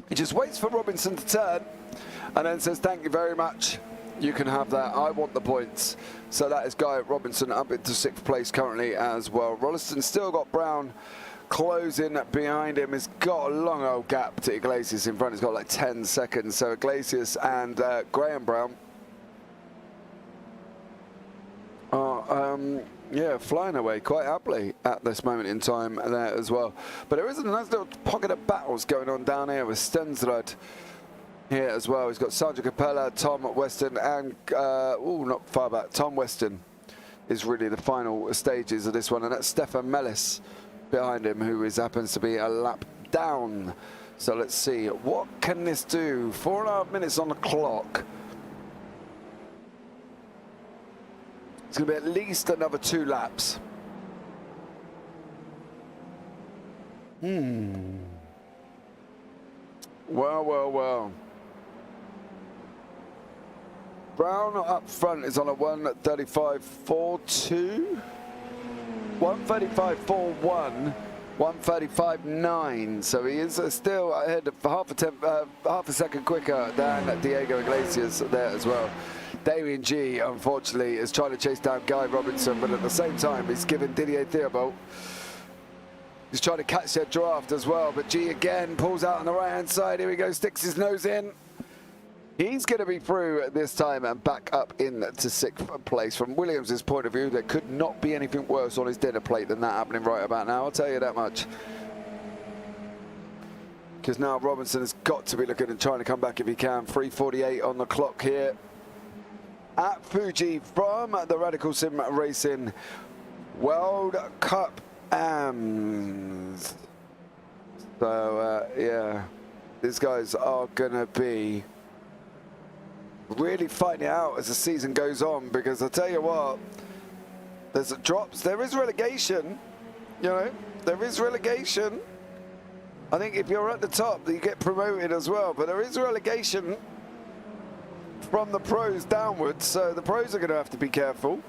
He just waits for Robinson to turn and then says, thank you very much. You can have that. I want the points. So that is Guy Robinson up into 6th place currently as well. Rolliston still got Brown closing behind him. He's got a long old gap to Iglesias in front. He's got like 10 seconds. So Iglesias and Graham Brown are, yeah, flying away quite happily at this moment in time there as well. But there is a nice little pocket of battles going on down here with Stensrud here as well. He's got Sandra Capella, Tom Weston, and not far back. Tom Weston is really the final stages of this one, and that's Stefan Mellis behind him, who happens to be a lap down. So let's see, what can this do? 4.5 minutes on the clock. It's going to be at least another 2 laps. Well, well, well. Brown up front is on a 1:35.42, 1:35.41, 1:35.9. So he is still ahead of half a second quicker than Diego Iglesias there as well. Damien G, unfortunately, is trying to chase down Guy Robinson, but at the same time, he's given Didier Theobald. He's trying to catch that draft as well, but G again pulls out on the right-hand side. Here he goes, sticks his nose in. He's going to be through this time and back up into 6th place. From Williams' point of view, there could not be anything worse on his dinner plate than that happening right about now. I'll tell you that much. Because now Robinson has got to be looking and trying to come back if he can. 3:48 on the clock here at Fuji from the Radical Sim Racing World Cup. So, yeah, these guys are going to be really fighting it out as the season goes on, because I tell you what, there's drops, there is relegation, you know, there is relegation. I think if you're at the top, you get promoted as well, but there is relegation from the pros downwards, so the pros are going to have to be careful.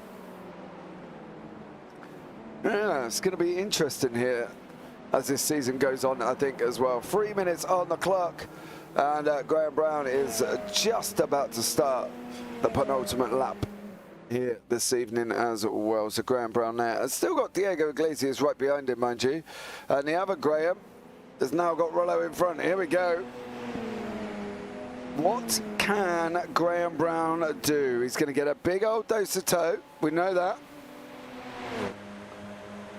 Yeah, it's going to be interesting here as this season goes on, I think, as well. 3 minutes on the clock. And Graham Brown is just about to start the penultimate lap here this evening as well. So Graham Brown there. And still got Diego Iglesias right behind him, mind you. And the other Graham has now got Rollo in front. Here we go. What can Graham Brown do? He's going to get a big old dose of toe. We know that.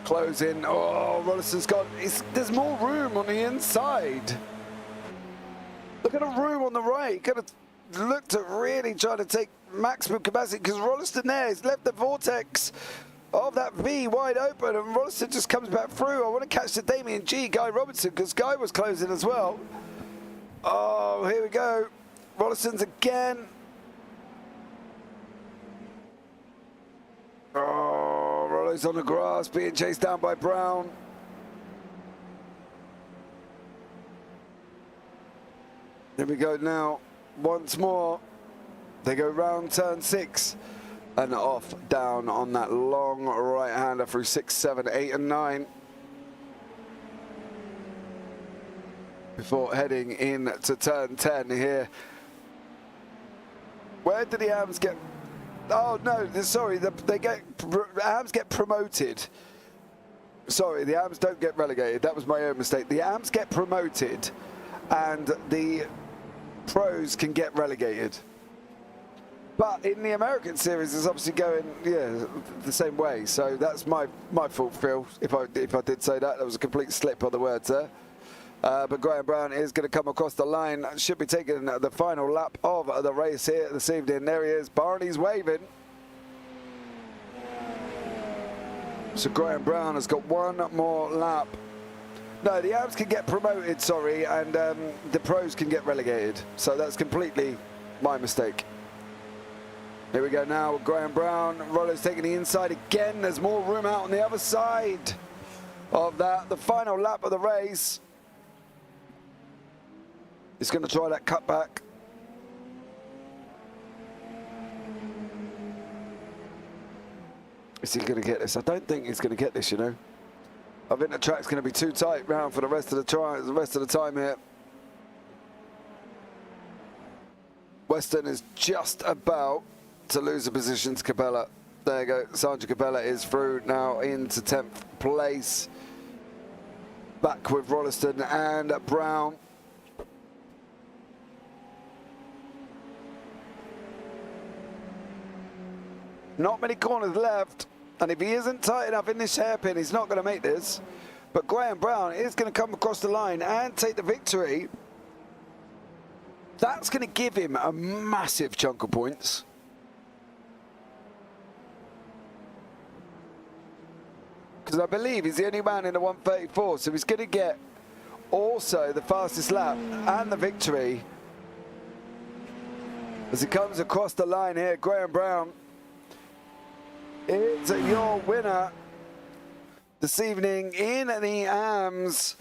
Close in. Oh, Rolliston's got... there's more room on the inside. Look at the room on the right. Could have looked at really trying to take maximum capacity, because Rolliston there has left the vortex of that V wide open, and Rolliston just comes back through. I want to catch the Damien G, Guy Robinson, because Guy was closing as well. Oh, here we go. Rolliston's again. Oh, Rollo's on the grass, being chased down by Brown. Here we go now. Once more. They go round turn 6 and off down on that long right-hander through 6, 7, 8 and 9. Before heading in to turn 10 here. Where did the AMs get... Oh, no, sorry, AMs get promoted. Sorry, the AMs don't get relegated. That was my own mistake. The AMs get promoted and the pros can get relegated. But in the American series, it's obviously going, yeah, the same way. So that's my fault, Phil. If I did say that, was a complete slip on the words there. But Graham Brown is going to come across the line. Should be taking the final lap of the race here this evening. There he is. Barney's waving. So Graham Brown has got one more lap. No, the AMs can get promoted, sorry, and the pros can get relegated. So that's completely my mistake. Here we go now, Graham Brown. Rollo's taking the inside again. There's more room out on the other side of that. The final lap of the race. He's going to try that cutback. Is he going to get this? I don't think he's going to get this, you know. I think the track's going to be too tight round for the rest of the time here. Weston is just about to lose a position to Capella. There you go. Sandra Capella is through now into 10th place. Back with Rolliston and Brown. Not many corners left, and if he isn't tight enough in this hairpin, he's not going to make this. But Graham Brown is going to come across the line and take the victory. That's going to give him a massive chunk of points. Because I believe he's the only man in the 134, so he's going to get also the fastest lap and the victory. As he comes across the line here, Graham Brown is your winner this evening in the AMs.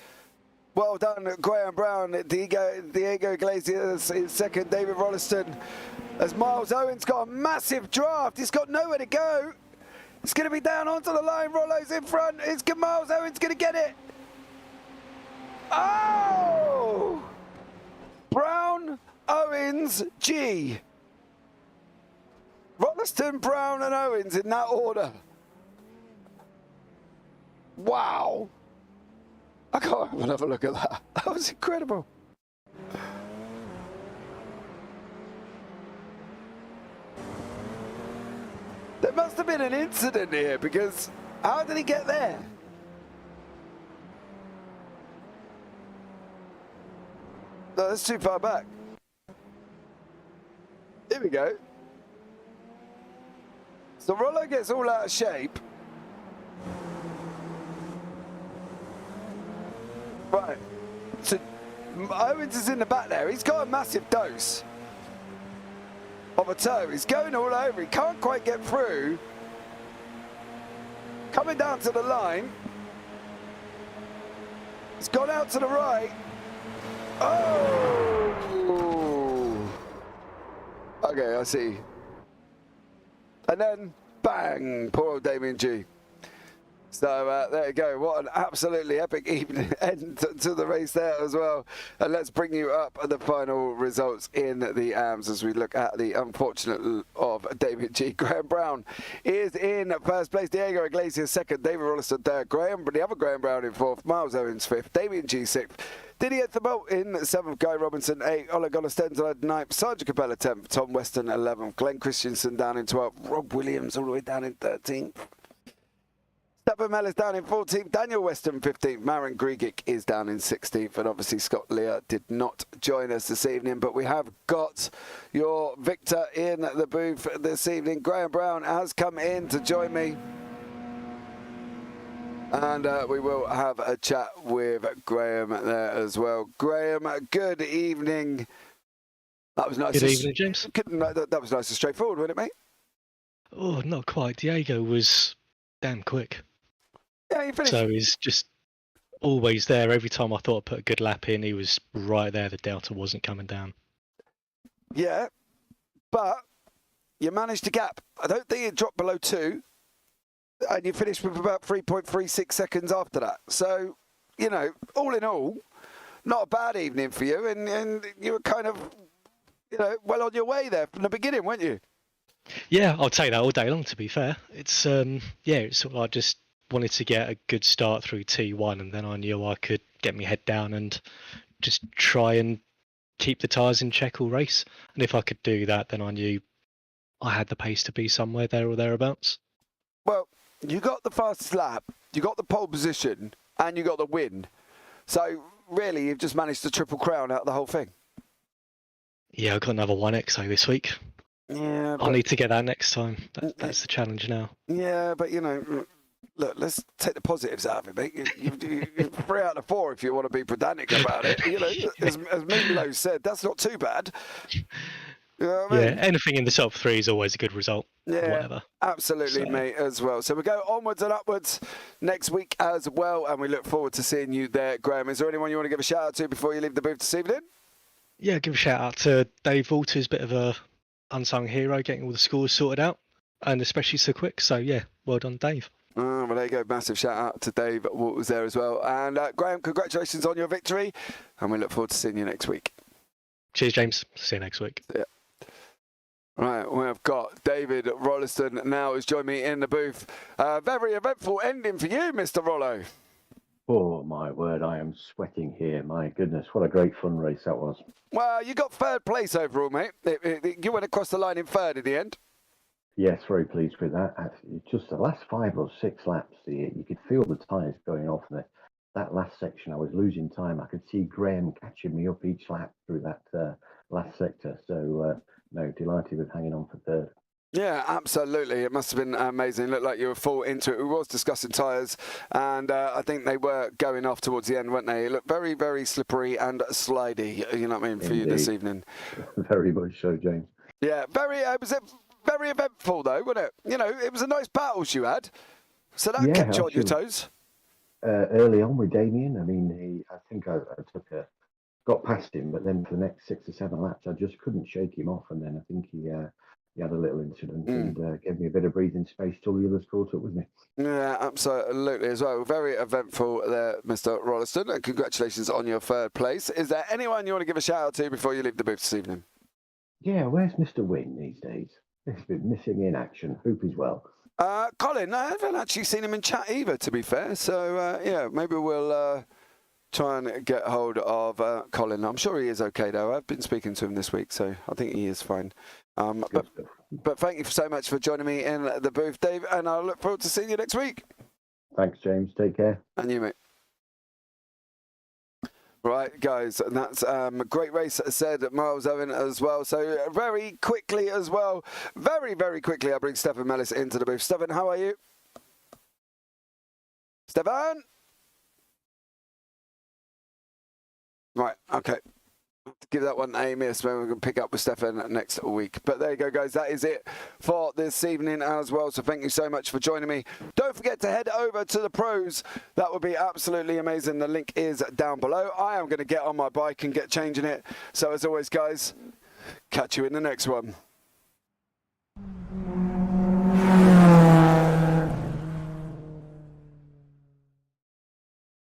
Well done, Graham Brown. Diego Iglesias is second. David Rolliston. As Miles Owens got a massive draft. He's got nowhere to go. It's going to be down onto the line. Rollo's in front. Is Miles Owens going to get it? Oh! Brown, Owens, G. Rolliston, Brown and Owens in that order. Wow. I can't have another look at that. That was incredible. There must have been an incident here, because how did he get there? No, that's too far back. Here we go. So Rollo gets all out of shape. Right. So Owens is in the back there. He's got a massive dose of a toe. He's going all over. He can't quite get through. Coming down to the line. He's gone out to the right. Oh! Okay, I see. And then, bang, poor old Damien G. So there you go. What an absolutely epic evening end to the race there as well. And let's bring you up the final results in the AMs as we look at the unfortunate of David G. Graham Brown is in first place. Diego Iglesias second. David Rolliston third. The other Graham Brown in fourth. Miles Owens fifth. Damien G sixth. Didier Thibault in seventh. Guy Robinson eighth. Ola Golestenzo ninth. Sergio Capella 10th. Tom Weston 11th. Glenn Christensen down in 12th. Rob Williams all the way down in 13th. Stephen Mell is down in 14th, Daniel Weston 15th, Maren Griegic is down in 16th, and obviously Scott Lear did not join us this evening, but we have got your victor in the booth this evening. Graham Brown has come in to join me, and we will have a chat with Graham there as well. Graham, good evening. That was nice.
Good evening, James.
That was nice and straightforward, wasn't it, mate?
Oh, not quite. Diego was damn quick.
Yeah, you finished.
So he's just always there. Every time I thought I put a good lap in, he was right there. The delta wasn't coming down.
Yeah, but you managed to gap. I don't think it dropped below 2, and you finished with about 3.36 seconds after that. So, you know, all in all, not a bad evening for you, and you were kind of, you know, well on your way there from the beginning, weren't you?
Yeah, I'll take that all day long, to be fair. It's it's sort of like just wanted to get a good start through T1, and then I knew I could get my head down and just try and keep the tyres in check all race. And if I could do that, then I knew I had the pace to be somewhere there or thereabouts.
Well, you got the fastest lap, you got the pole position, and you got the win. So, really, you've just managed to triple crown out of the whole thing.
Yeah, I got another 1XO this week.
Yeah,
I'll need to get that next time. That's the challenge now.
Yeah, but, you know, look, let's take the positives out of it, mate. You're 3 out of 4 if you want to be pedantic about it. You know, as Milo said, that's not too bad. You know what I mean?
Yeah, anything in the top 3 is always a good result.
Yeah,
whatever.
Absolutely,
So.
mate, as well. So we go onwards and upwards next week as well, and we look forward to seeing you there, Graham. Is there anyone you want to give a shout out to before you leave the booth this evening? Yeah,
give a shout out to Dave Walters, bit of a unsung hero, getting all the scores sorted out, and especially so quick. So yeah, well done, Dave.
Well, there you go. Massive shout out to Dave Walters there as well. And Graham, congratulations on your victory, and we look forward to seeing you next week.
Cheers, James. See you next week.
Yeah. Right, we've got David Rolliston now who's joined me in the booth. Very eventful ending for you, Mr. Rollo.
Oh, my word, I am sweating here. My goodness, what a great fun race that was.
Well, you got 3rd place overall, mate. You went across the line in 3rd in the end.
Yes, very pleased with that. Just the last 5 or 6 laps, you could feel the tyres going off. And that last section, I was losing time. I could see Graham catching me up each lap through that last sector. So, no, delighted with hanging on for 3rd.
Yeah, absolutely. It must have been amazing. It looked like you were full into it. We was discussing tyres, and I think they were going off towards the end, weren't they? It looked very, very slippery and slidey, you know what I mean, for
Indeed.
you this evening.
Very much so, James.
Yeah, it was very eventful, though, wasn't it? You know, it was a nice battle you had, so that kept you on your toes.
Early on with Damien, I mean, I think I got past him, but then for the next 6 or 7 laps, I just couldn't shake him off, and then I think he had a little incident and gave me a bit of breathing space till the others caught up with me.
Yeah, absolutely as well. Very eventful there, Mr. Rolliston, and congratulations on your 3rd place. Is there anyone you want to give a shout out to before you leave the booth this evening?
Yeah, where's Mr. Wynn these days? He's been missing in action. Hope he's well.
Colin, I haven't actually seen him in chat either, to be fair. So, yeah, maybe we'll try and get hold of Colin. I'm sure he is okay, though. I've been speaking to him this week, so I think he is fine. But thank you so much for joining me in the booth, Dave, and I look forward to seeing you next week.
Thanks, James. Take care.
And you, mate. Right, guys, and that's a great race, said Miles Owen as well. So very quickly as well, very quickly, I bring Stefan Mellis into the booth. Stefan, how are you? Stefan? Right, okay. Give that one a miss, when we're going to pick up with Stefan next week. But there you go, guys. That is it for this evening as well. So thank you so much for joining me. Don't forget to head over to the pros. That would be absolutely amazing. The link is down below. I am going to get on my bike and get changing it. So as always, guys, catch you in the next one.